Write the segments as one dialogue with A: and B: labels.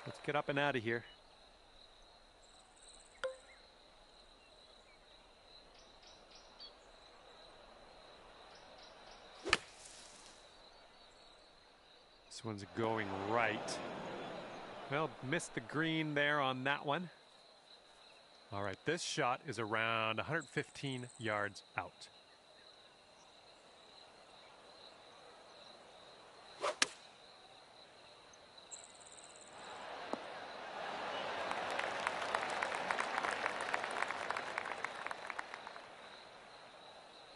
A: Let's get up and out of here. This one's going right. Well, missed the green there on that one. All right, this shot is around 115 yards out.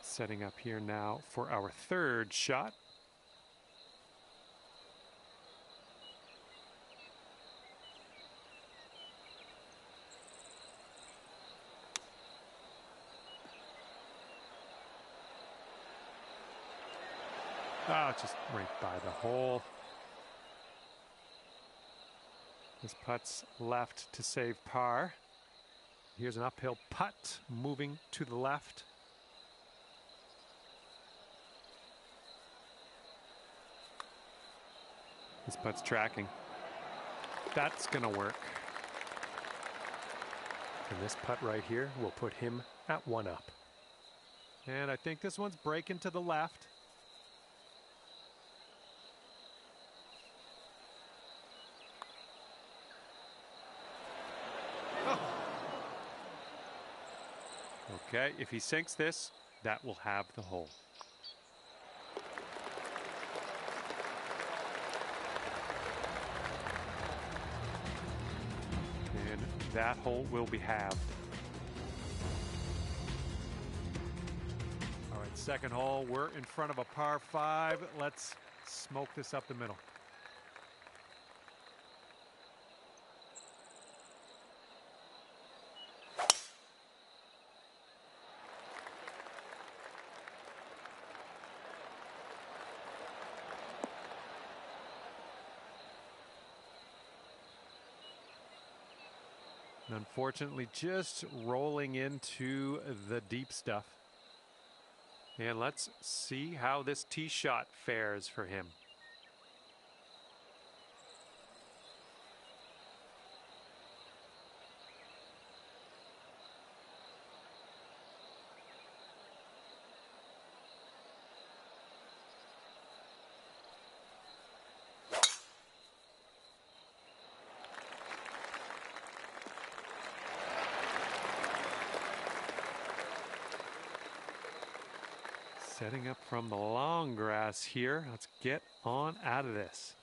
A: Setting up here now for our third shot. Oh, just right by the hole. This putt's left to save par. Here's an uphill putt moving to the left. This putt's tracking. That's going to work. And this putt right here will put him at 1 up. And I think this one's breaking to the left. Oh. Okay, if he sinks this, that will have the hole. And that hole will be halved. All right, second hole, we're in front of a par 5. Let's smoke this up the middle. And unfortunately, just rolling into the deep stuff. And let's see how this tee shot fares for him. Setting up from the long grass here. Let's get on out of this.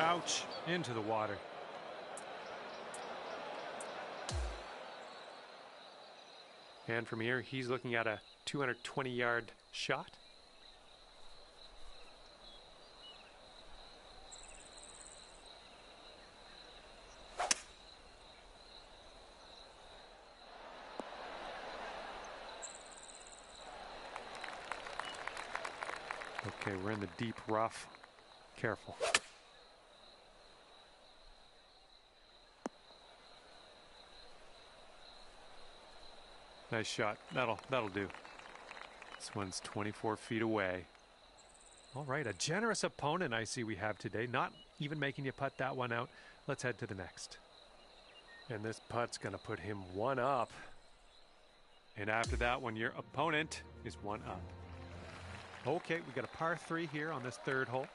A: Ouch, into the water. And from here, he's looking at a 220-yard shot. Okay, we're in the deep rough. Careful. Nice shot. That'll do. This one's 24 feet away. All right, a generous opponent I see we have today. Not even making you putt that one out. Let's head to the next. And this putt's going to put him 1 up. And after that one, your opponent is 1 up. Okay, we got a par 3 here on this third hole.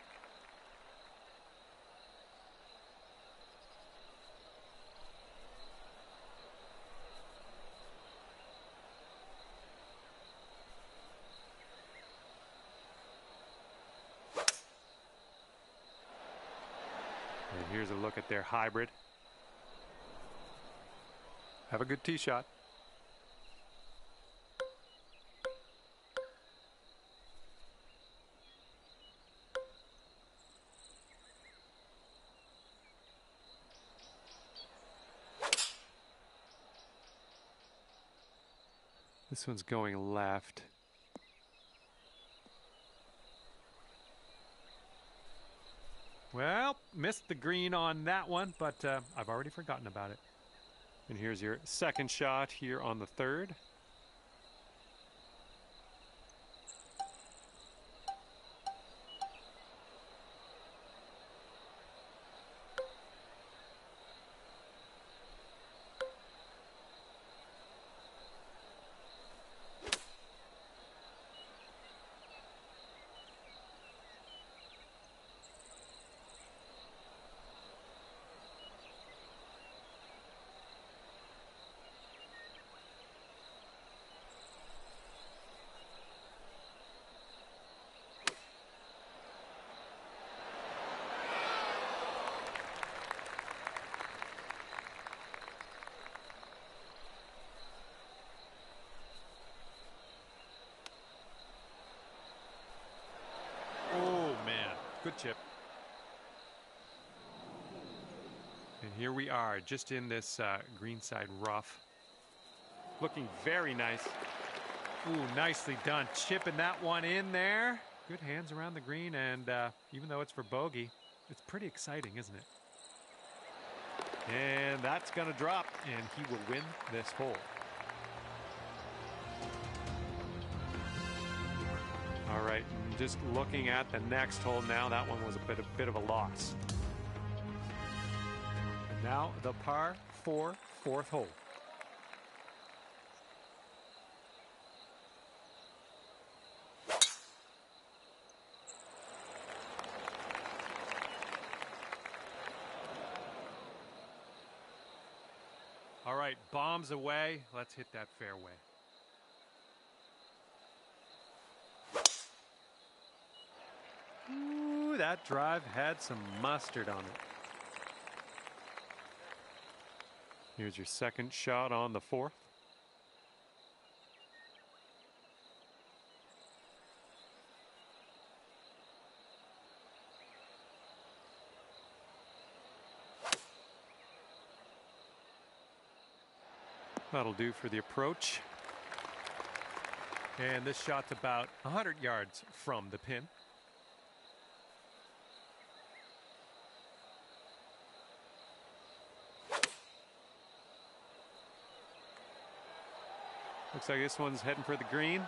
A: And here's a look at their hybrid. Have a good tee shot. This one's going left. Well, missed the green on that one, but I've already forgotten about it. And here's your second shot here on the third. Good chip. And here we are, just in this greenside rough. Looking very nice. Ooh, nicely done. Chipping that one in there. Good hands around the green, and even though it's for bogey, it's pretty exciting, isn't it? And that's going to drop, and he will win this hole. All right, just looking at the next hole now, that one was a bit of a loss. And now the par 4 fourth hole. All right, bombs away. Let's hit that fairway. Ooh, that drive had some mustard on it. Here's your second shot on the fourth. That'll do for the approach. And this shot's about 100 yards from the pin. Looks like this one's heading for the green.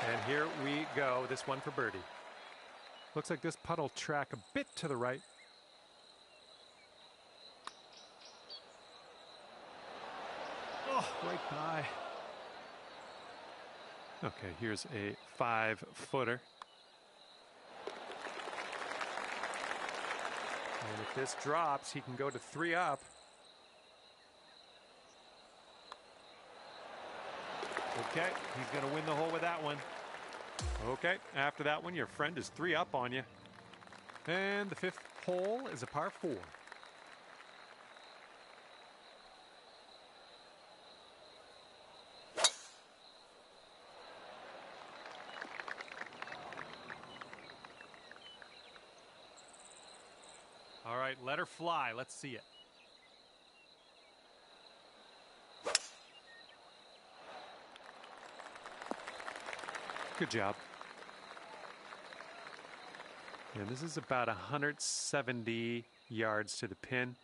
A: And here we go, this one for birdie. Looks like this putt will track a bit to the right. Oh, right by. Okay, here's a 5-footer. And if this drops, he can go to 3 up. Okay, he's going to win the hole with that one. Okay, after that one, your friend is 3 up on you. And the 5th hole is a par 4. All right, let her fly. Let's see it. Good job. And this is about 170 yards to the pin.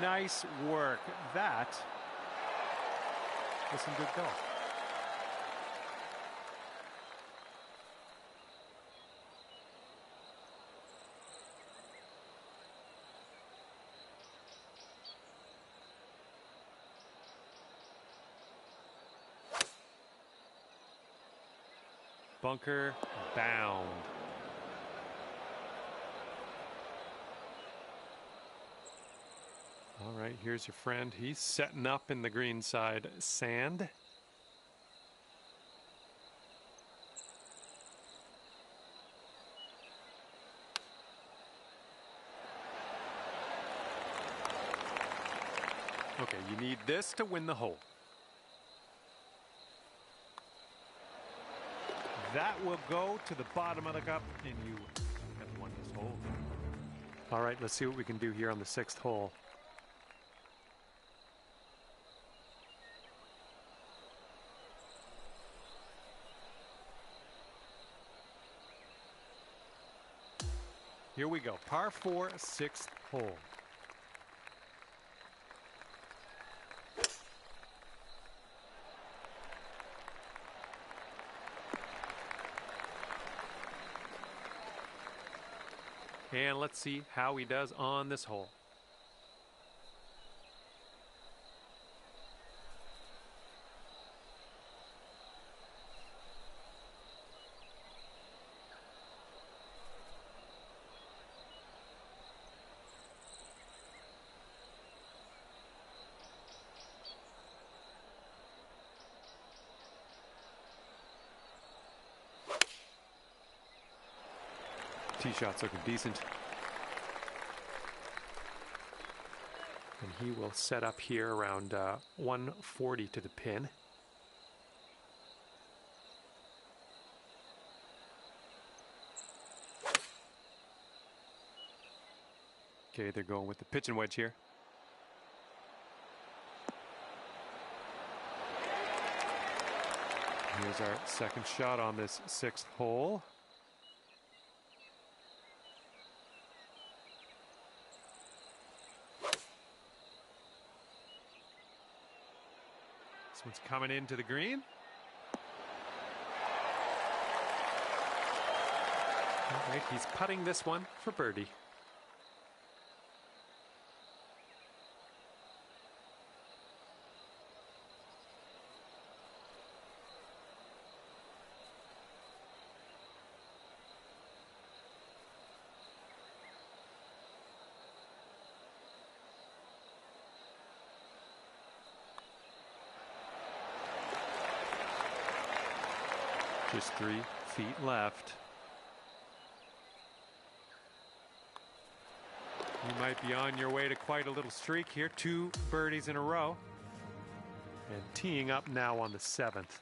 A: Nice work. That was some good golf. Bunker bound. All right, here's your friend. He's setting up in the greenside sand. Okay, you need this to win the hole. That will go to the bottom of the cup, and you at All right, let's see what we can do here on the 6th hole. Here we go, par 4, 6th hole. And let's see how he does on this hole. Tee shot's looking decent. And he will set up here around 140 to the pin. Okay, they're going with the pitch and wedge here. Here's our second shot on this 6th hole. This one's coming into the green. All right, he's putting this one for birdie. Just 3 feet left. You might be on your way to quite a little streak here. 2 birdies in a row. And teeing up now on the 7th.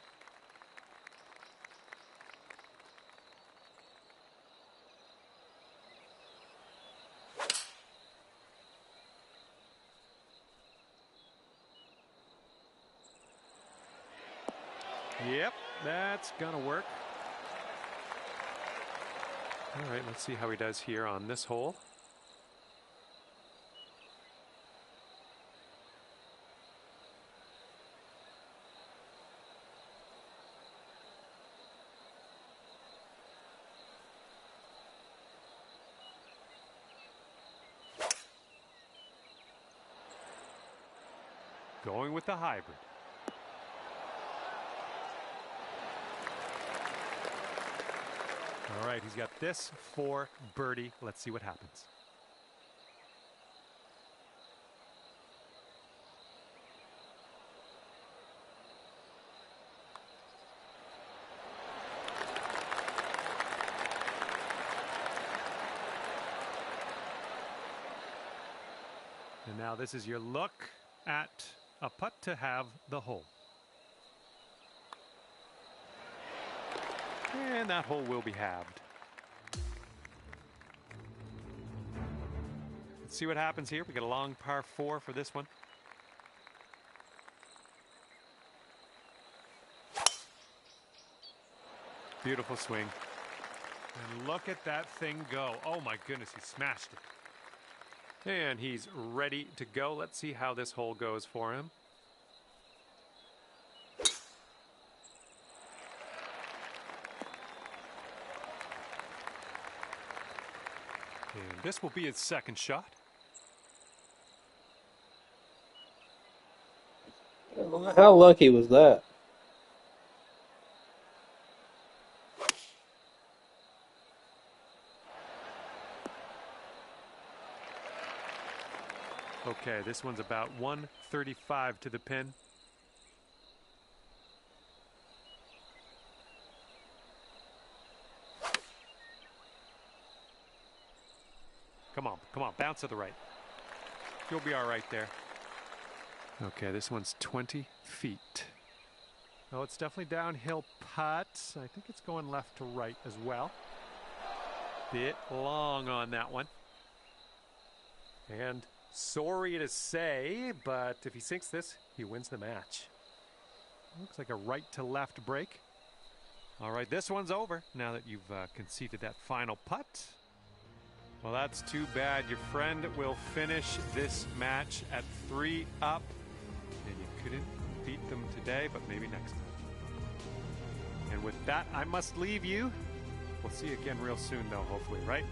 A: Yep, that's gonna work. All right, let's see how he does here on this hole. Going with the hybrid. All right, he's got this for birdie. Let's see what happens. And now this is your look at a putt to have the hole. And that hole will be halved. Let's see what happens here. We got a long par 4 for this one. Beautiful swing. And look at that thing go. Oh my goodness, he smashed it. And he's ready to go. Let's see how this hole goes for him. And this will be his second shot.
B: How lucky was that?
A: Okay, this one's about 135 to the pin. Come on, bounce to the right. You'll be all right there. Okay, this one's 20 feet. Oh, it's definitely downhill putt. I think it's going left to right as well. Bit long on that one. And sorry to say, but if he sinks this, he wins the match. Looks like a right to left break. All right, this one's over now that you've conceded that final putt. Well, that's too bad. Your friend will finish this match at 3 up. And you couldn't beat them today, but maybe next time. And with that, I must leave you. We'll see you again real soon, though, hopefully, right?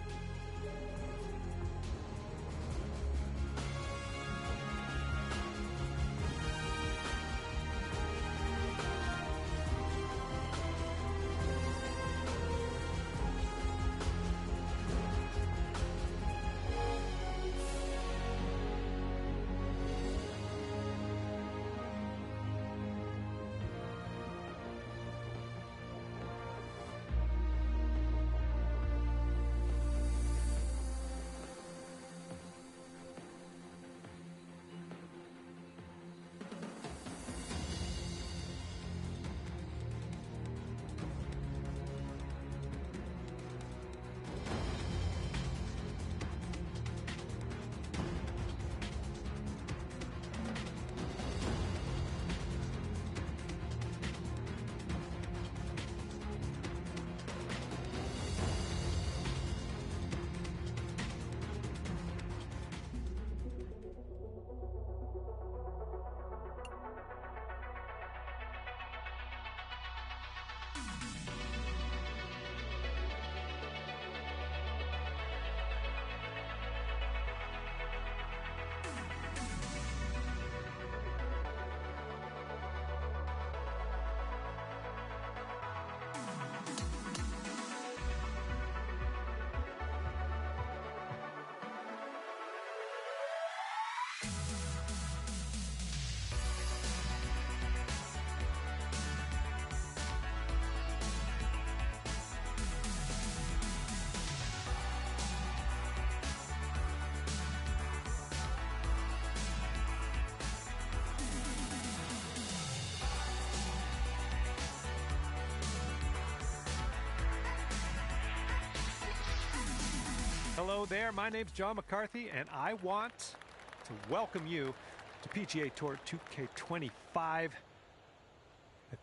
A: Hello there, my name's John McCarthy, and I want to welcome you to PGA Tour 2K25. I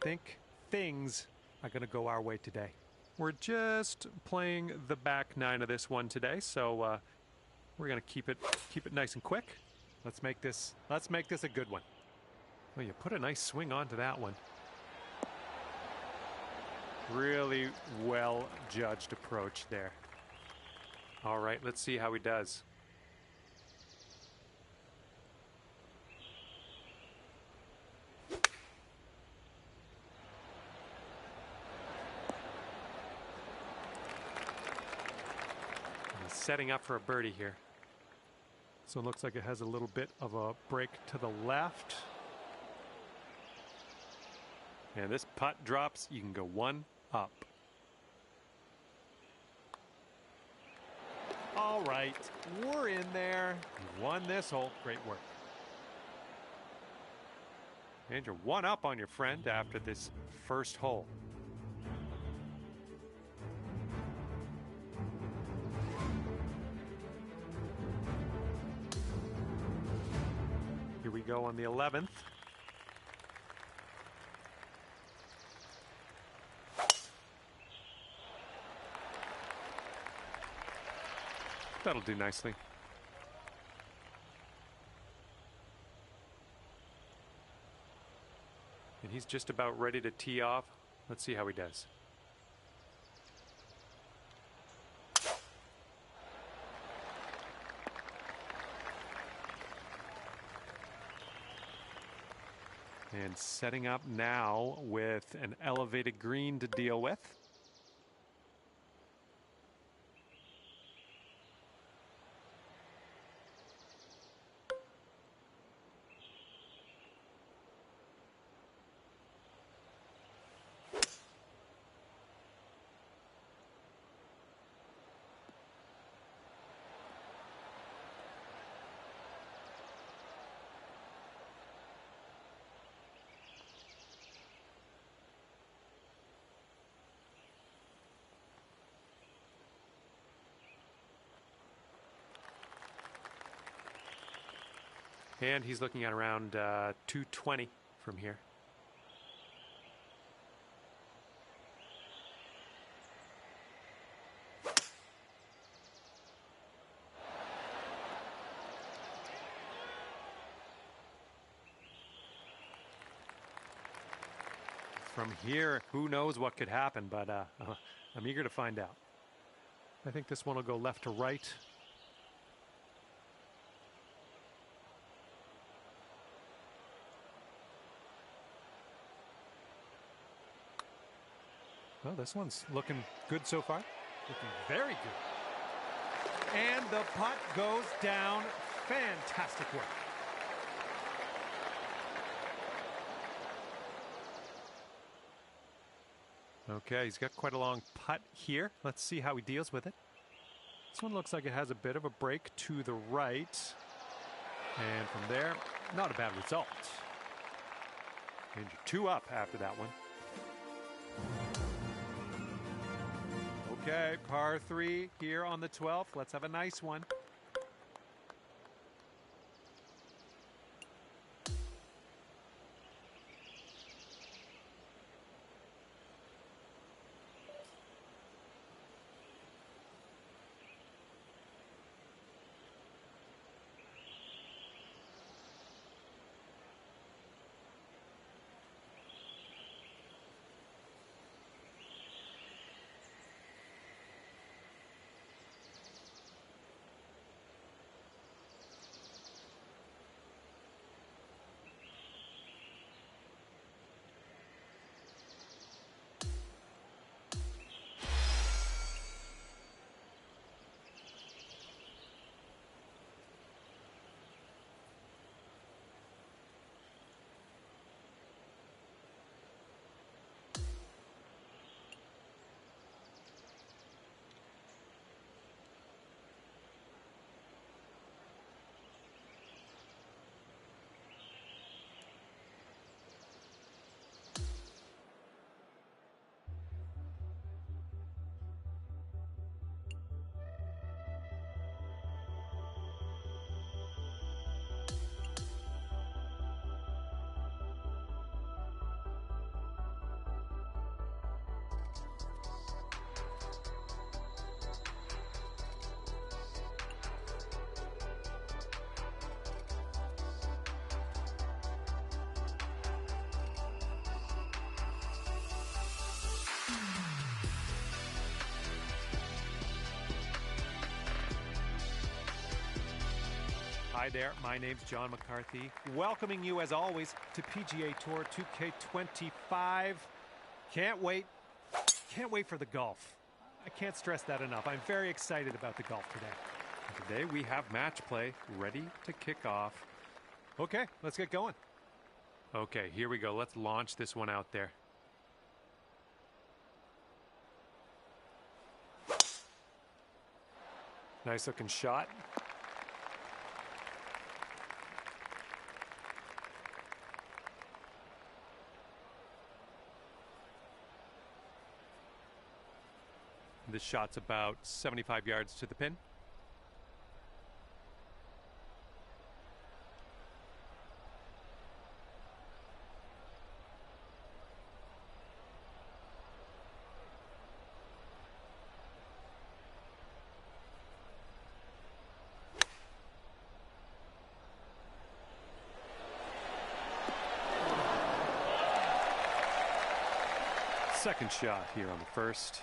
A: think things are going to go our way today. We're just playing the back nine of this one today, so we're going to keep it nice and quick. Let's make this a good one. Well, you put a nice swing onto that one. Really well judged approach there. All right, let's see how he does. He's setting up for a birdie here. So it looks like it has a little bit of a break to the left. And this putt drops, you can go 1 up. All right, we're in there. You won this hole. Great work. And you're 1 up on your friend after this first hole. Here we go on the 11th. That'll do nicely. And he's just about ready to tee off. Let's see how he does. And setting up now with an elevated green to deal with. And he's looking at around 220 from here. From here, who knows what could happen, but I'm eager to find out. I think this one will go left to right. Well, this one's looking good so far. Looking very good. And the putt goes down. Fantastic work. Okay, he's got quite a long putt here. Let's see how he deals with it. This one looks like it has a bit of a break to the right. And from there, not a bad result. And you're 2 up after that one. Okay, par 3 here on the 12th. Let's have a nice one. Hi there, my name's John McCarthy, welcoming you as always to PGA Tour 2K25. Can't wait for the golf. I can't stress that enough. I'm very excited about the golf today. And today we have match play ready to kick off. Okay, let's get going. Okay, here we go. Let's launch this one out there. Nice looking shot. This shot's about 75 yards to the pin. Second shot here on the first.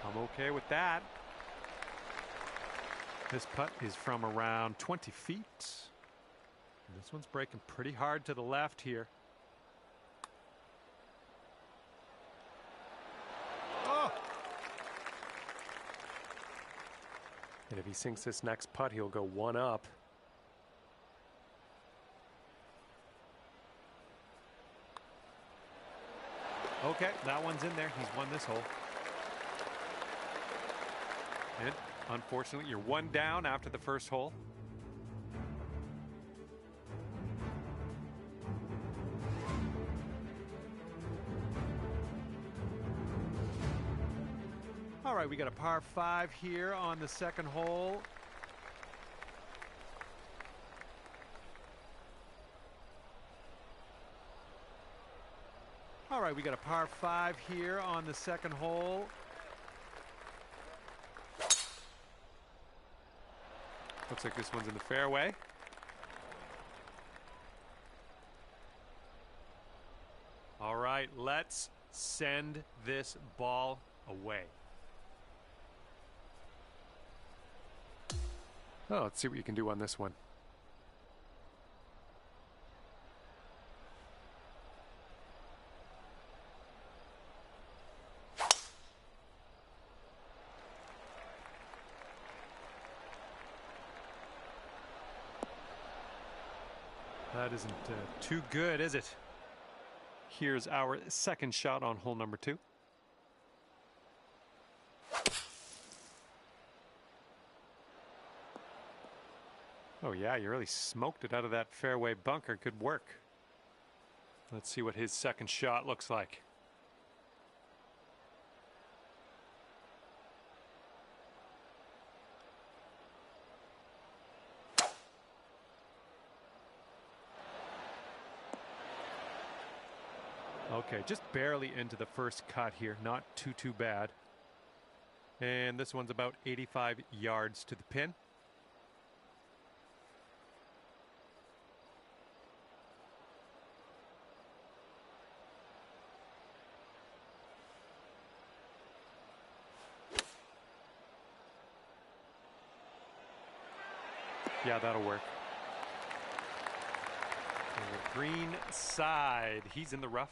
A: I'm okay with that. This putt is from around 20 feet. And this one's breaking pretty hard to the left here. Oh! And if he sinks this next putt, he'll go one up. Okay, that one's in there. He's won this hole. And unfortunately, you're one down after the first hole. All right, we got a par 5 here on the second hole. All right, we got a par 5 here on the second hole. Looks like this one's in the fairway. All right, let's send this ball away. Oh, let's see what you can do on this one. That isn't too good, is it? Here's our second shot on hole number 2. Oh yeah, you really smoked it out of that fairway bunker. Good work. Let's see what his second shot looks like. Okay, just barely into the first cut here. Not too bad. And this one's about 85 yards to the pin. Yeah, that'll work. And the green side, he's in the rough.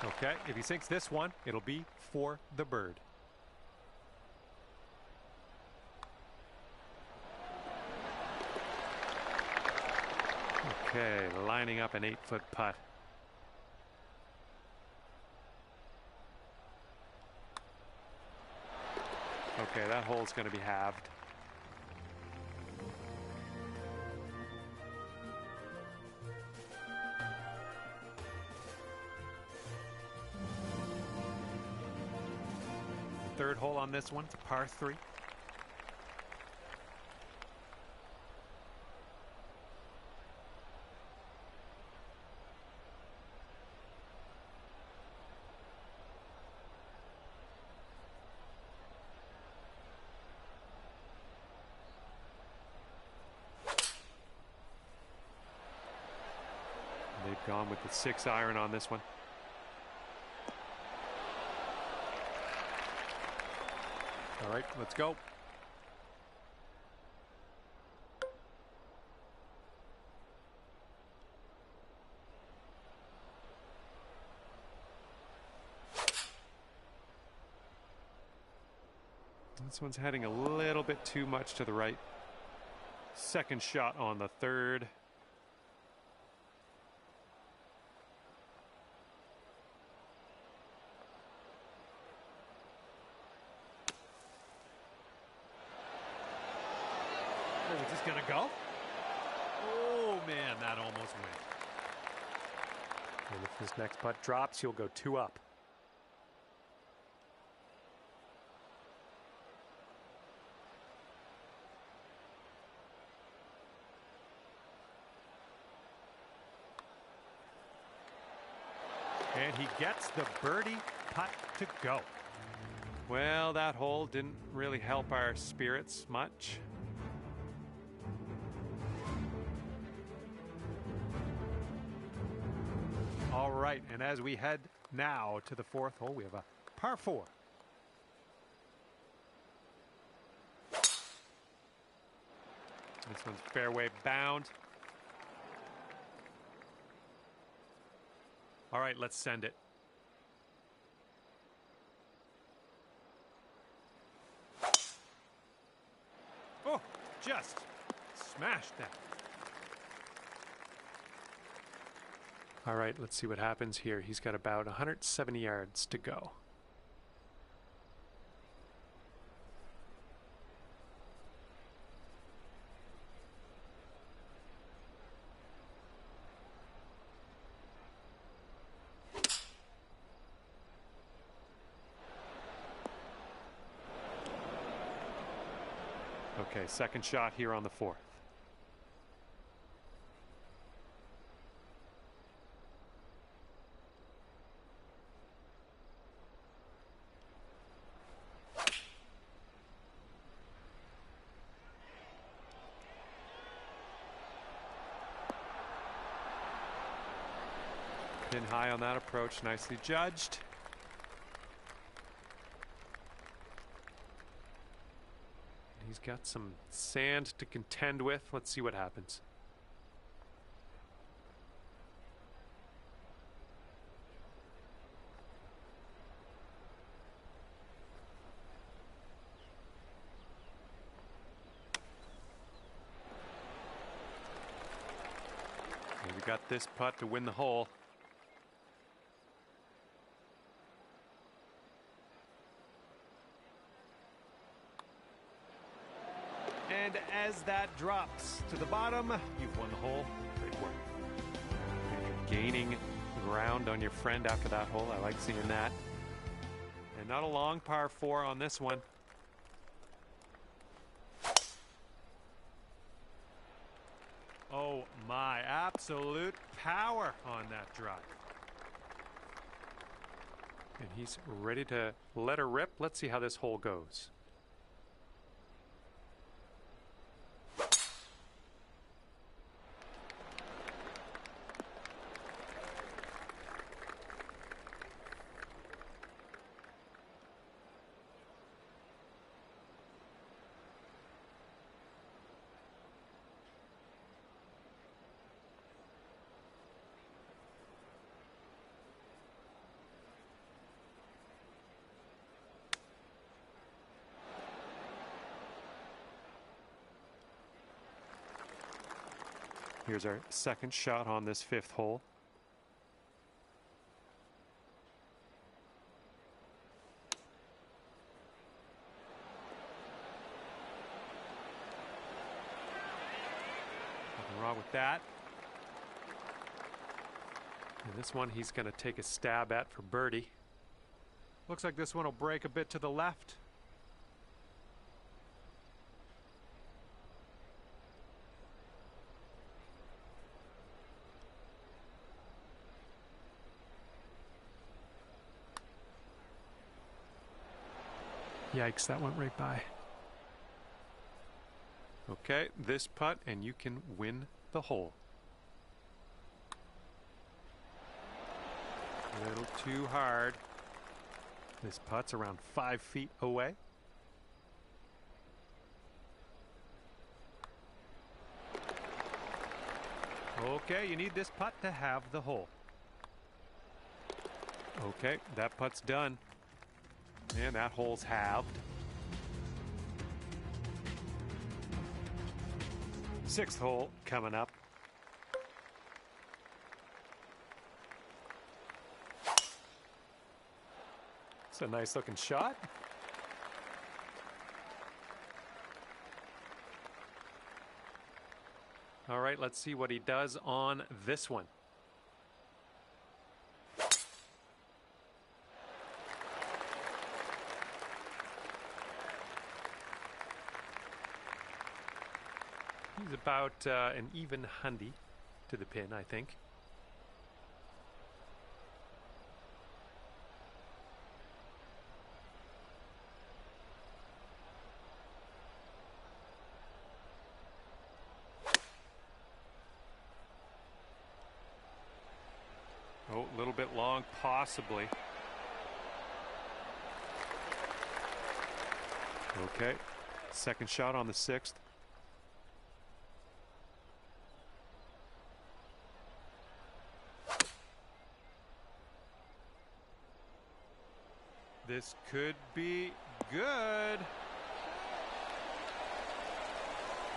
A: Okay, if he sinks this one, it'll be for the bird. Okay, lining up an 8-foot putt. Okay, that hole's going to be halved. The third hole on this one, it's a par 3. They've gone with the 6-iron on this one. All right, let's go. This one's heading a little bit too much to the right. Second shot on the third. Oh, is this gonna go? Oh man, that almost went. And if this next putt drops, you'll go 2 up. And he gets the birdie putt to go. Well, that hole didn't really help our spirits much. All right, and as we head now to the fourth hole, we have a par 4. This one's fairway bound. All right, let's send it. Oh, just smashed that. All right, let's see what happens here. He's got about 170 yards to go. Okay, second shot here on the 4th. Pin high on that approach, nicely judged. He's got some sand to contend with. Let's see what happens. And we got this putt to win the hole. And as that drops to the bottom, you've won the hole. Great work. And you're gaining ground on your friend after that hole. I like seeing that. And not a long par 4 on this one. Oh my, absolute power on that drive. And he's ready to let her rip. Let's see how this hole goes. Here's our second shot on this 5th hole. Nothing wrong with that. And this one he's going to take a stab at for birdie. Looks like this one will break a bit to the left. Yikes, that went right by. Okay, this putt, and you can win the hole. A little too hard. This putt's around 5 feet away. Okay, you need this putt to have the hole. Okay, that putt's done. And that hole's halved. 6th hole coming up. It's a nice looking shot. All right, let's see what he does on this one. He's about an even hundy to the pin, I think. Oh, a little bit long, possibly. Okay, second shot on the 6th. This could be good.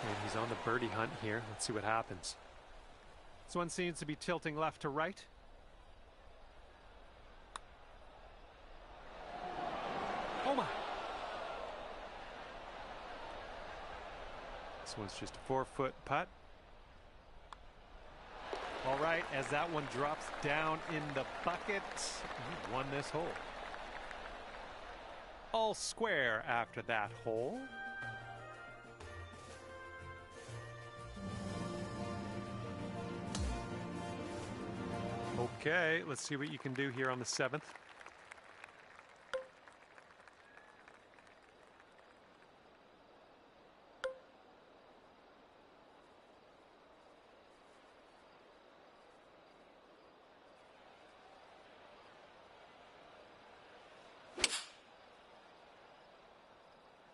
A: And he's on the birdie hunt here. Let's see what happens. This one seems to be tilting left to right. Oh my! This one's just a 4-foot putt. All right, as that one drops down in the bucket, he won this hole. All square after that hole. Okay, let's see what you can do here on the 7th.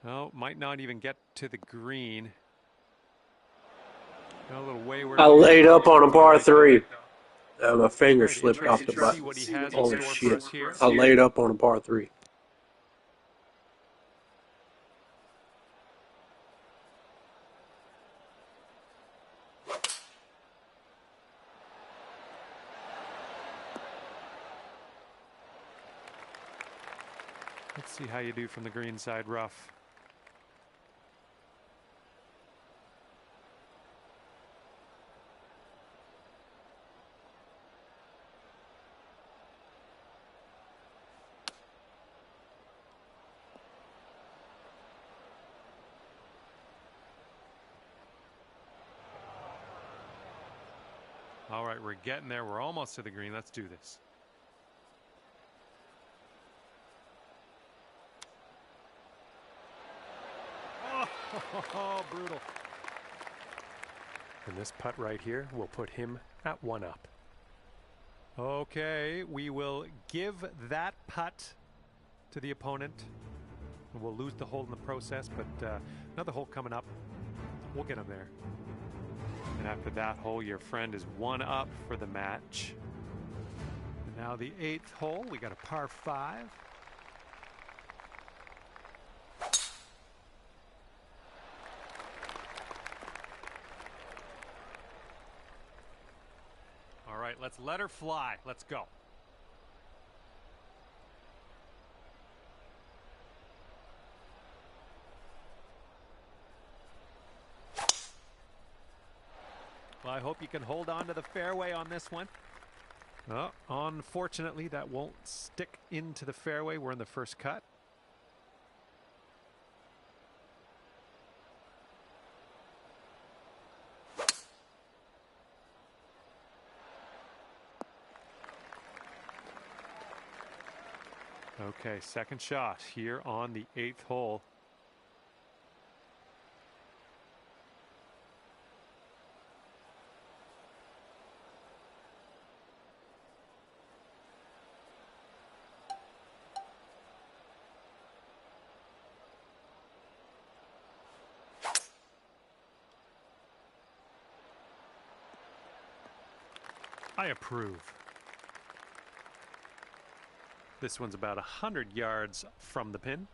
A: Oh, might not even get to the green. Got a little wayward.
B: I laid up on a par 3. My finger slipped off the button. Holy shit. I laid up on a par 3.
A: Let's see how you do from the green side rough. All right, we're getting there. We're almost to the green. Let's do this. Oh, brutal. And this putt right here will put him at 1 up. Okay, we will give that putt to the opponent. We'll lose the hole in the process, but another hole coming up. We'll get him there. And after that hole, your friend is 1 up for the match. And now the 8th hole, we got a par 5. All right, let's let her fly. Let's go. Well, I hope you can hold on to the fairway on this one. Oh, unfortunately, that won't stick into the fairway. We're in the first cut. Okay, second shot here on the 8th hole. I approve. This one's about 100 yards from the pin.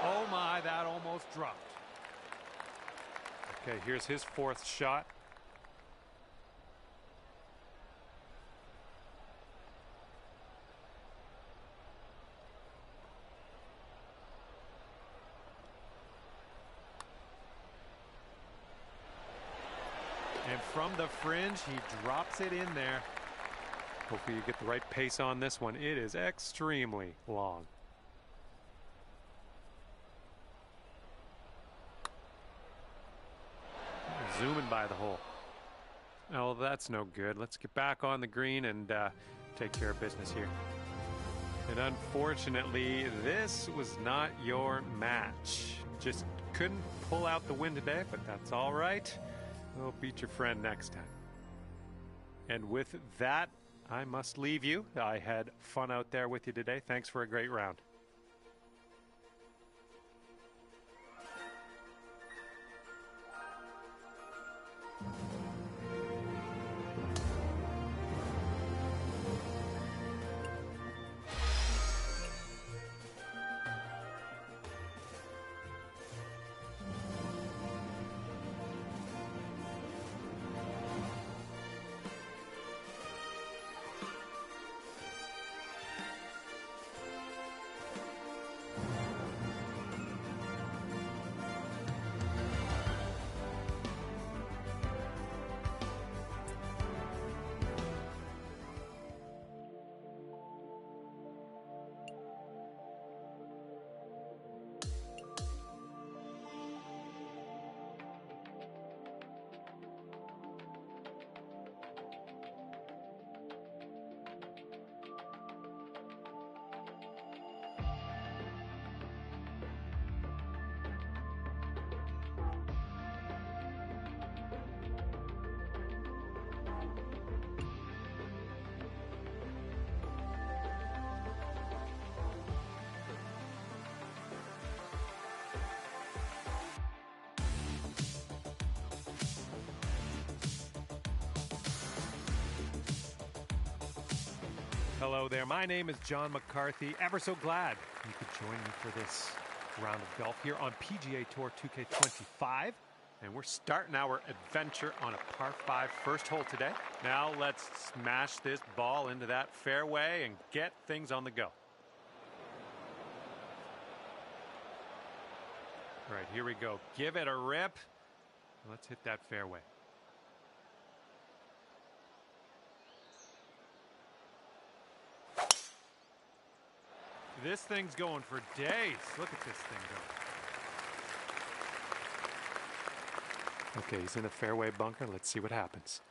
A: Oh my, that almost dropped. Okay, here's his 4th shot. And from the fringe, he drops it in there. Hopefully you get the right pace on this one. It is extremely long. zooming by the hole. Oh, that's no good. Let's get back on the green and take care of business here. And unfortunately, this was not your match. Just couldn't pull out the win today, but that's all right. We'll beat your friend next time. And with that, I must leave you. I had fun out there with you today. Thanks for a great round. Hello there, my name is John McCarthy. Ever so glad you could join me for this round of golf here on PGA Tour 2K25. And we're starting our adventure on a par 5 first hole today. Now let's smash this ball into that fairway and get things on the go. All right, here we go. Give it a rip. Let's hit that fairway. This thing's going for days. Look at this thing go. Okay, he's in a fairway bunker. Let's see what happens.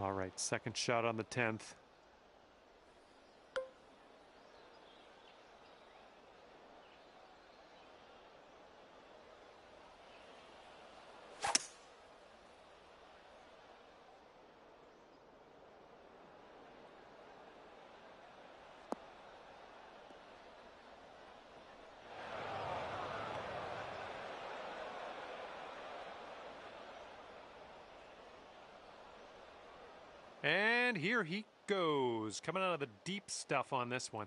A: All right, second shot on the 10th. And here he goes, coming out of the deep stuff on this one.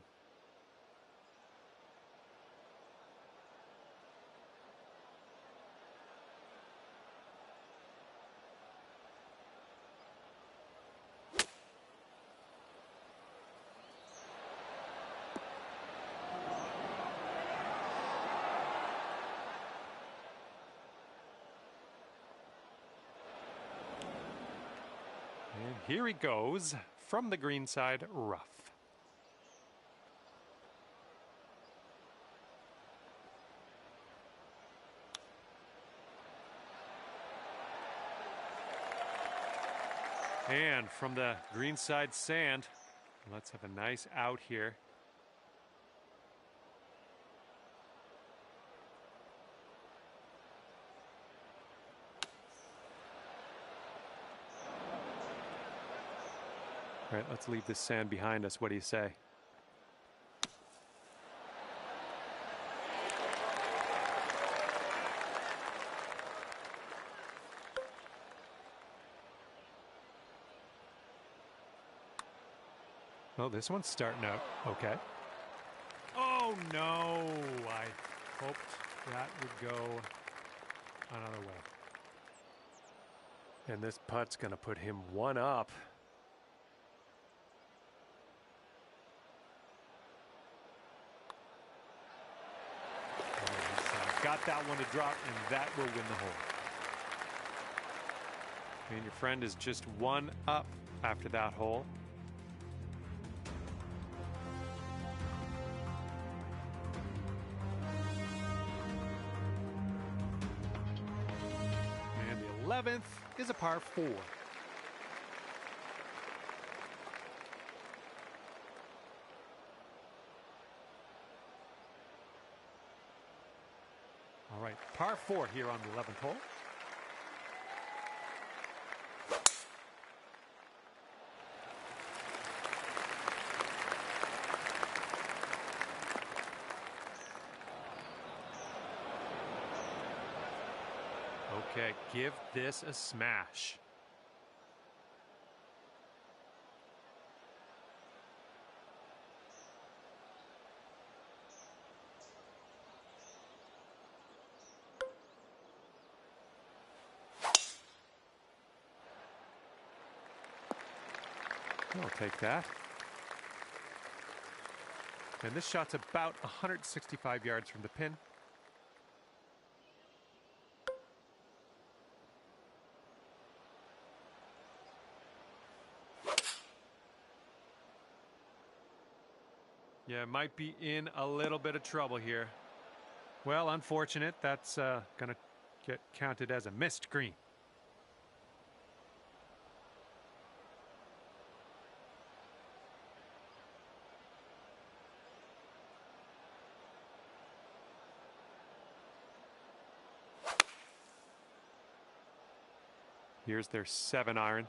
A: And here he goes from the greenside rough. And from the greenside sand, let's have a nice out here. All right, let's leave this sand behind us. What do you say? Oh, this one's starting out okay. Oh, no. Hoped that would go another way. And this putt's going to put him one up. Got that one to drop, and that will win the hole. And your friend is just one up after that hole. And the 11th is a par 4. All right, par 4 here on the 11th hole. Okay, give this a smash. I'll take that. And this shot's about 165 yards from the pin. Yeah, might be in a little bit of trouble here. Well, unfortunate. That's going to get counted as a missed green. Here's their 7-iron.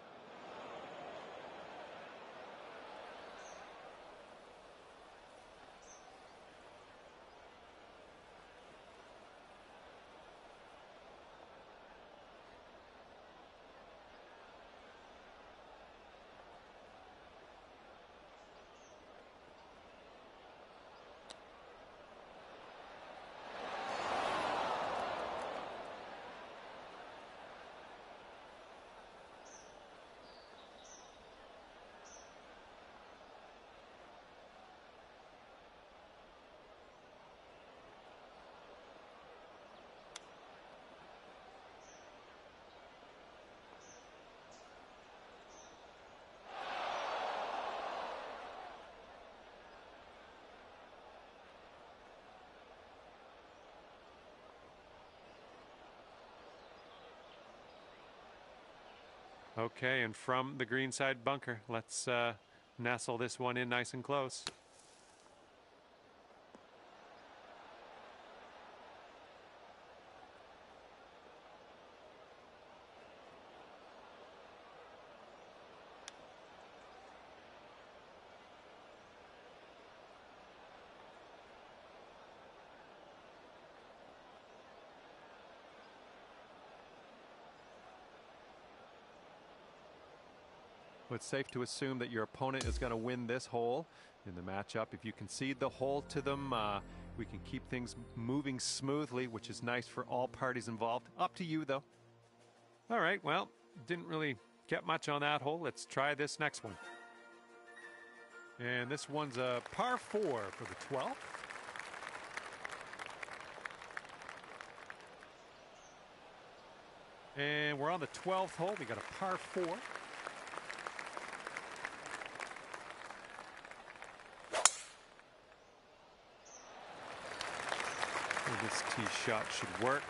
A: Okay, and from the greenside bunker, let's nestle this one in nice and close. It's safe to assume that your opponent is going to win this hole in the matchup. If you concede the hole to them, we can keep things moving smoothly, which is nice for all parties involved. Up to you, though. All right, well, didn't really get much on that hole. Let's try this next one. And this one's a par 4 for the 12th. And we're on the 12th hole. We got a par 4. This tee shot should work.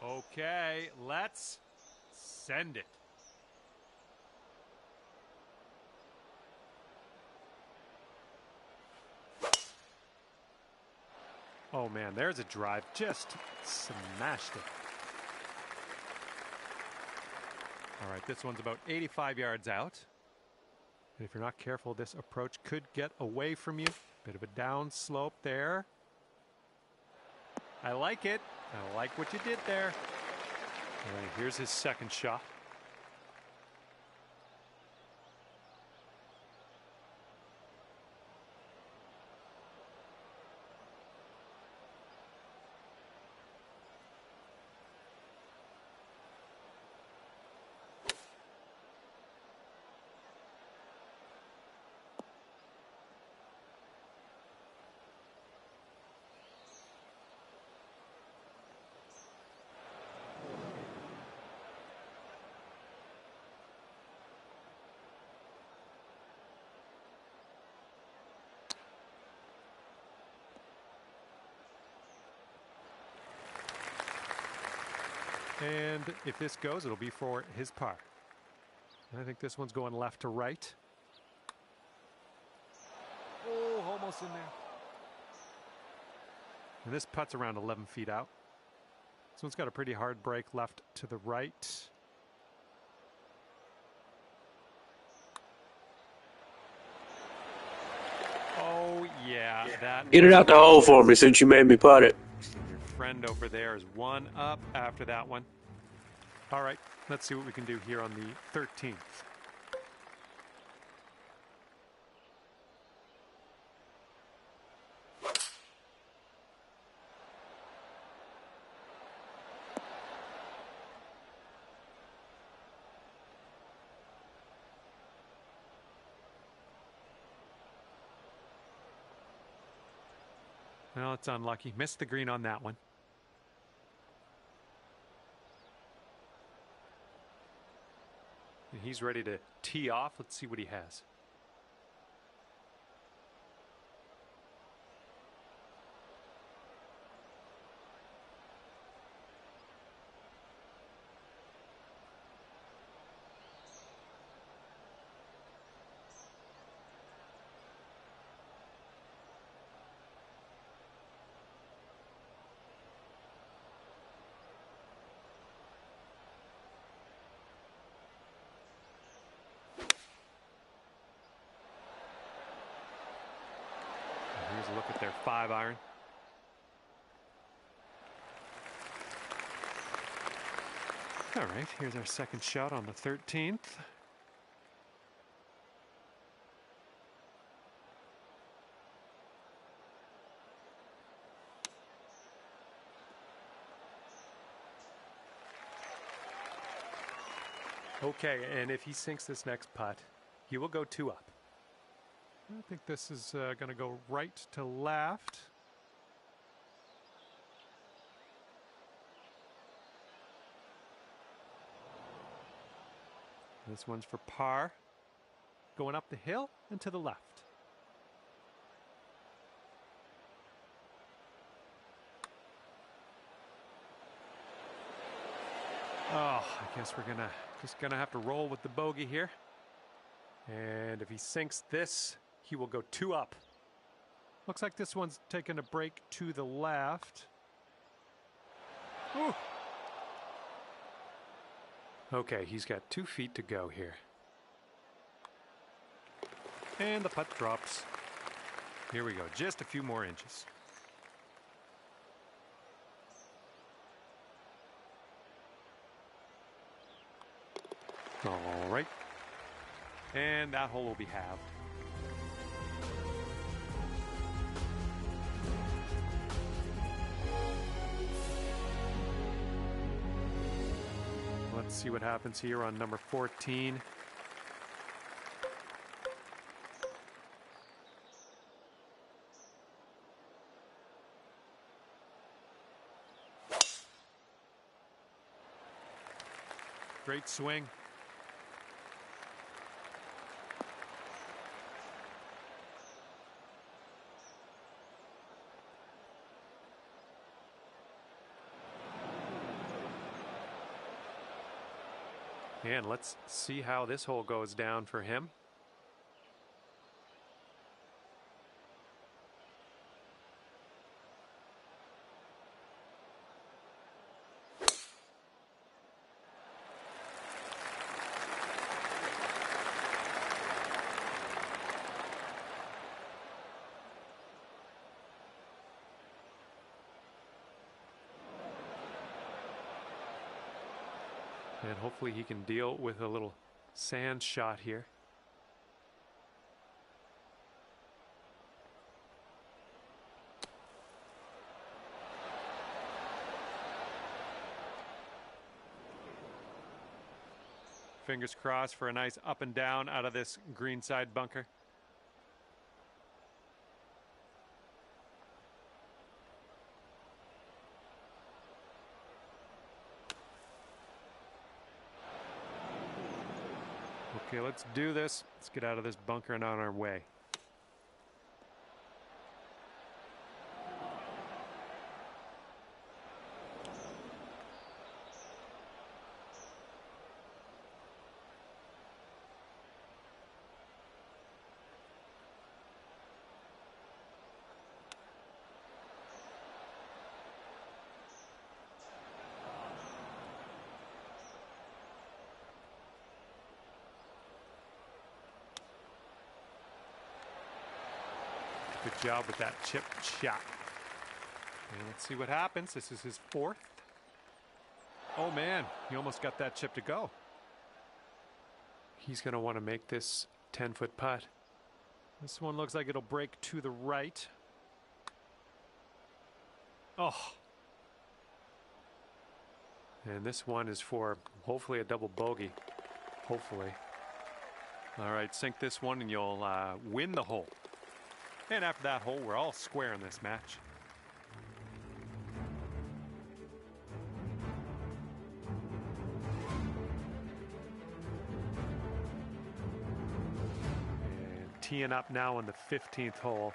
A: Okay, let's send it. Oh man, there's a drive. Just smashed it. All right, this one's about 85 yards out. And if you're not careful, this approach could get away from you. Bit of a down slope there. I like it. I like what you did there. All right, here's his second shot. And if this goes, it'll be for his par. And I think this one's going left to right. Oh, almost in there. And this putt's around 11 feet out. This one's got a pretty hard break left to the right. Oh, yeah.
B: Get it out the hole for me since you made me putt it.
A: Your friend over there is one up after that one. All right, let's see what we can do here on the 13th. Well, it's unlucky. Missed the green on that one. And he's ready to tee off. Let's see what he has. Here's a look at their 5-iron. All right, here's our second shot on the 13th. Okay, and if he sinks this next putt, he will go 2 up. I think this is going to go right to left. This one's for par. Going up the hill and to the left. Oh, I guess we're just gonna have to roll with the bogey here. And if he sinks this, he will go 2 up. Looks like this one's taking a break to the left. Ooh. Okay, he's got 2 feet to go here. And the putt drops. Here we go, just a few more inches. All right. And that hole will be halved. Let's see what happens here on number 14. Great swing. And let's see how this hole goes down for him. And hopefully he can deal with a little sand shot here. Fingers crossed for a nice up and down out of this greenside bunker. Okay, let's do this. Let's get out of this bunker and on our way. Good job with that chip shot. And let's see what happens. This is his fourth. Oh man, he almost got that chip to go. He's going to want to make this 10-foot putt. This one looks like it'll break to the right. Oh. And this one is for hopefully a double bogey. Hopefully. All right, sink this one and you'll win the hole. And after that hole, we're all square in this match. And teeing up now on the 15th hole.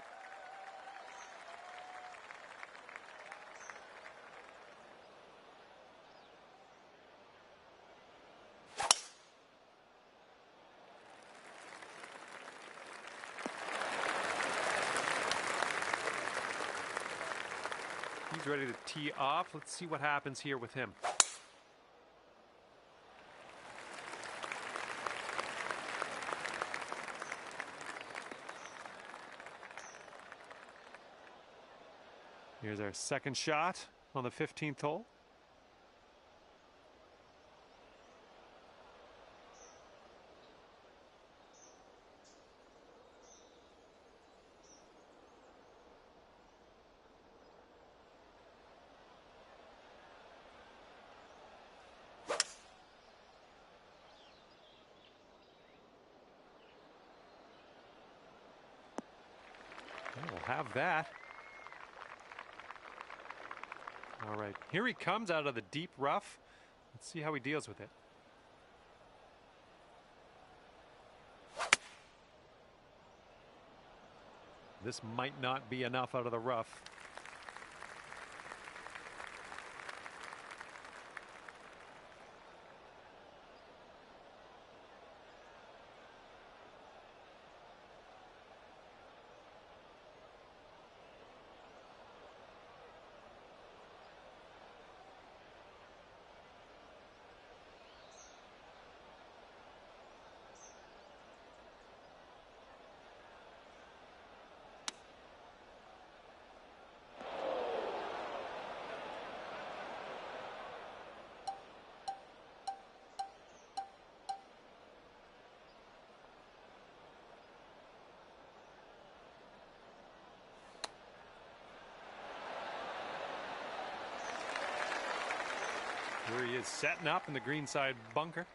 A: He's ready to tee off. Let's see what happens here with him. Here's our second shot on the 15th hole. We'll have that. All right, here he comes out of the deep rough. Let's see how he deals with it. This might not be enough out of the rough. Here he is setting up in the greenside bunker.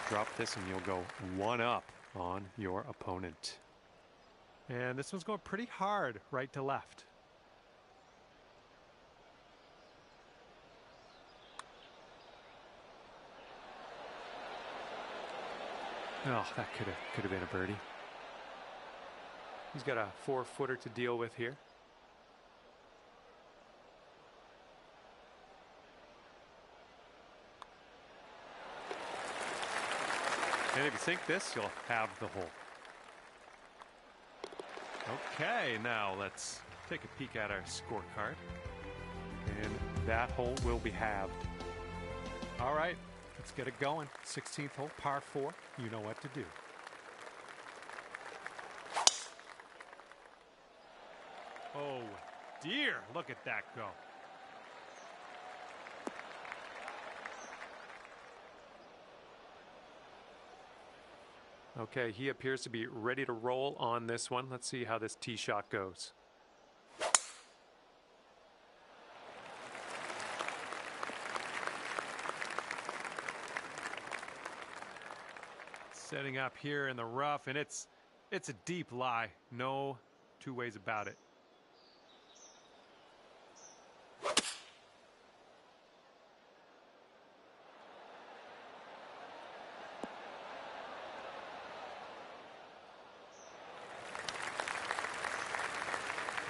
A: Drop this and you'll go one up on your opponent. And this one's going pretty hard right to left. Oh, that could have been a birdie. He's got a 4-footer to deal with here. And if you sink this, you'll have the hole. Okay, now let's take a peek at our scorecard. And that hole will be halved. All right, let's get it going. 16th hole, par 4. You know what to do. Oh, dear. Look at that go. Okay, he appears to be ready to roll on this one. Let's see how this tee shot goes. Setting up here in the rough, and it's a deep lie. No two ways about it.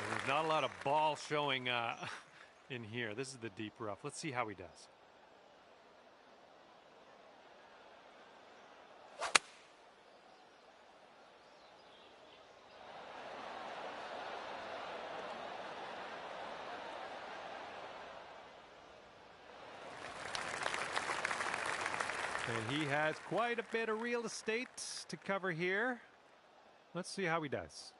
A: There's not a lot of ball showing in here. This is the deep rough. Let's see how he does. And he has quite a bit of real estate to cover here. Let's see how he does.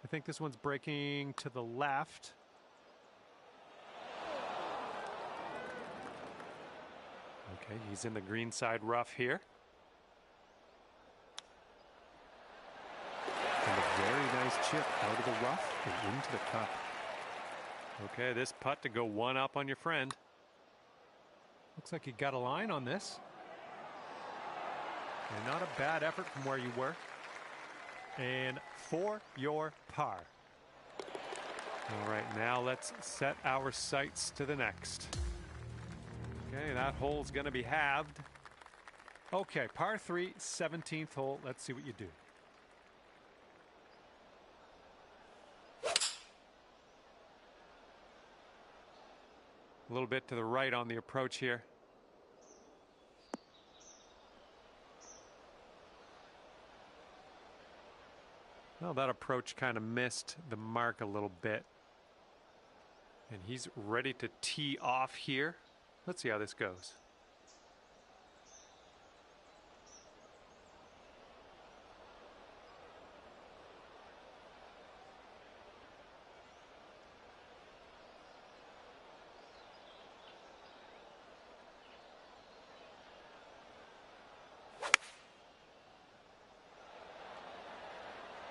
A: I think this one's breaking to the left. Okay, he's in the green side rough here. And a very nice chip out of the rough and into the cup. Okay, this putt to go one up on your friend. Looks like you got a line on this. And not a bad effort from where you were. And for your par. All right, now let's set our sights to the next. Okay, that hole's going to be halved. Okay, par 3, 17th hole. Let's see what you do. A little bit to the right on the approach here. Well, that approach kind of missed the mark a little bit. And he's ready to tee off here. Let's see how this goes.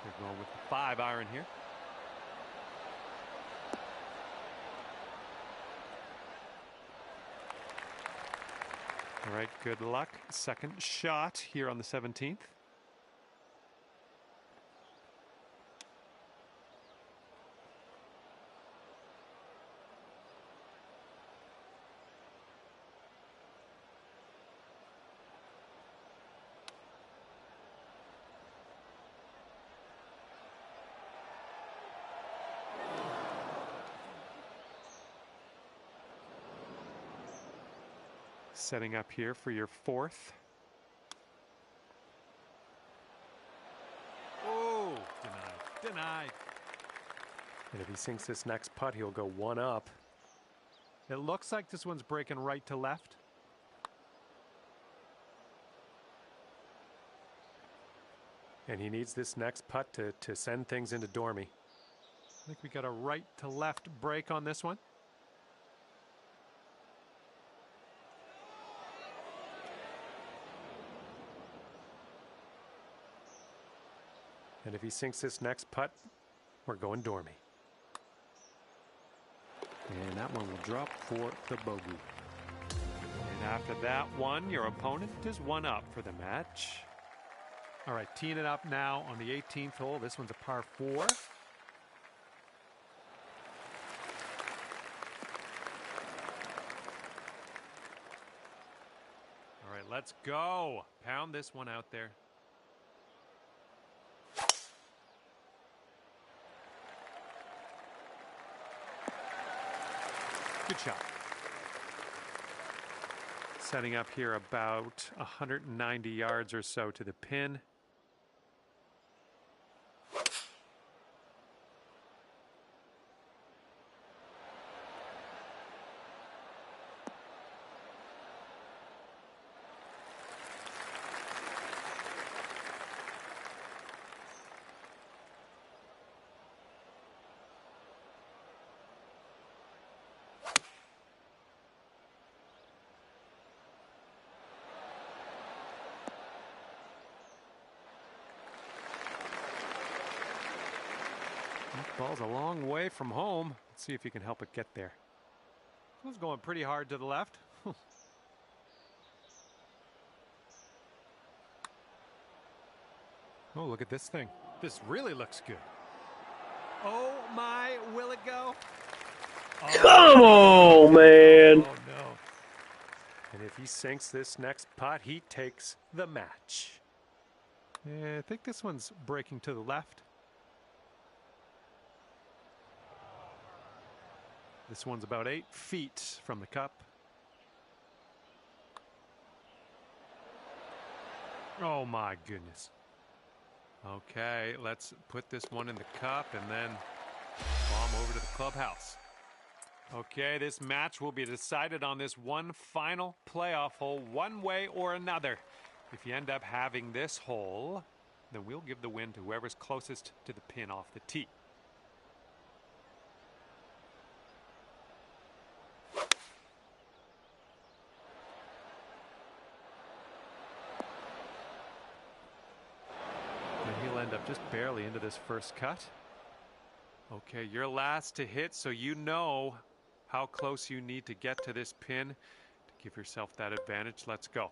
A: They're going with the 5-iron here. All right, good luck. Second shot here on the 17th. Setting up here for your 4th. Oh, denied. And if he sinks this next putt, he'll go one up. It looks like this one's breaking right to left. And he needs this next putt to send things into Dormy. I think we got a right to left break on this one. And if he sinks this next putt, we're going Dormy.
C: And that one will drop for the bogey.
A: And after that one, your opponent is one up for the match. All right, teeing it up now on the 18th hole. This one's a par 4. All right, let's go. Pound this one out there. Good shot. Setting up here about 190 yards or so to the pin. Ball's a long way from home. Let's see if he can help it get there. It was going pretty hard to the left. Oh, look at this thing. This really looks good. Oh my, will it go? Oh,
B: Come on, man.
A: Oh no. And if he sinks this next putt, he takes the match. Yeah, I think this one's breaking to the left. This one's about 8 feet from the cup. Oh my goodness. Okay, let's put this one in the cup and then bomb over to the clubhouse. Okay, this match will be decided on this one final playoff hole, one way or another. If you end up having this hole, then we'll give the win to whoever's closest to the pin off the tee. And he'll end up just barely into this first cut. Okay, you're last to hit, so you know how close you need to get to this pin to give yourself that advantage. Let's go.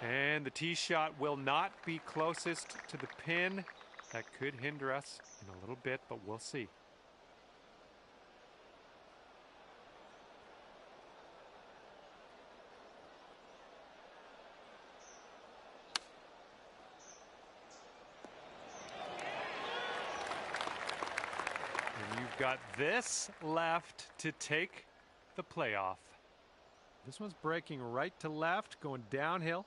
A: And the tee shot will not be closest to the pin. That could hinder us in a little bit, but we'll see. And you've got this left to take the playoff. This one's breaking right to left, going downhill.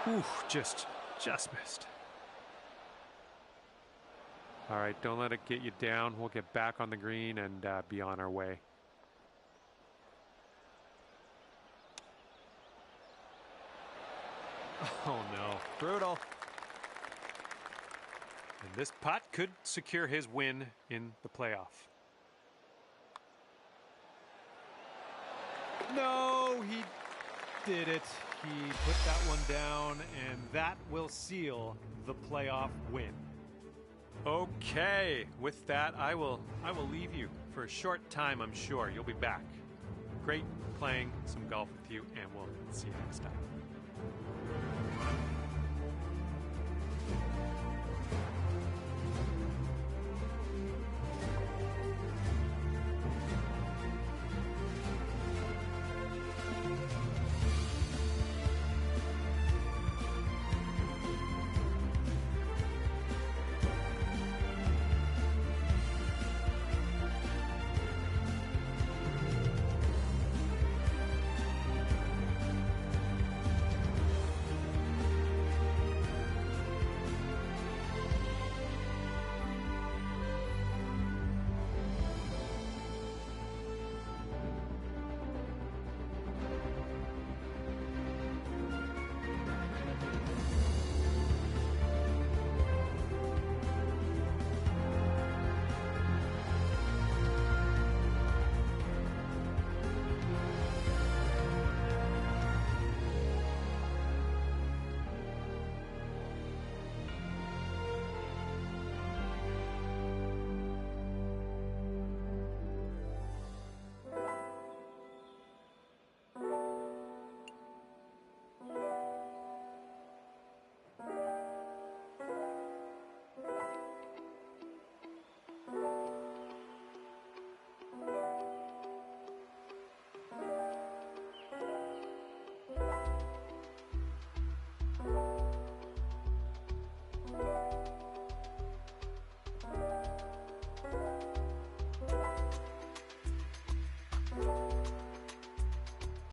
A: Ooh, just missed. All right, don't let it get you down. We'll get back on the green and be on our way. Oh no, brutal. And this putt could secure his win in the playoff. No, he did it. He put that one down, and that will seal the playoff win. Okay, with that, I will leave you for a short time. I'm sure you'll be back. Great playing some golf with you, and we'll see you next time.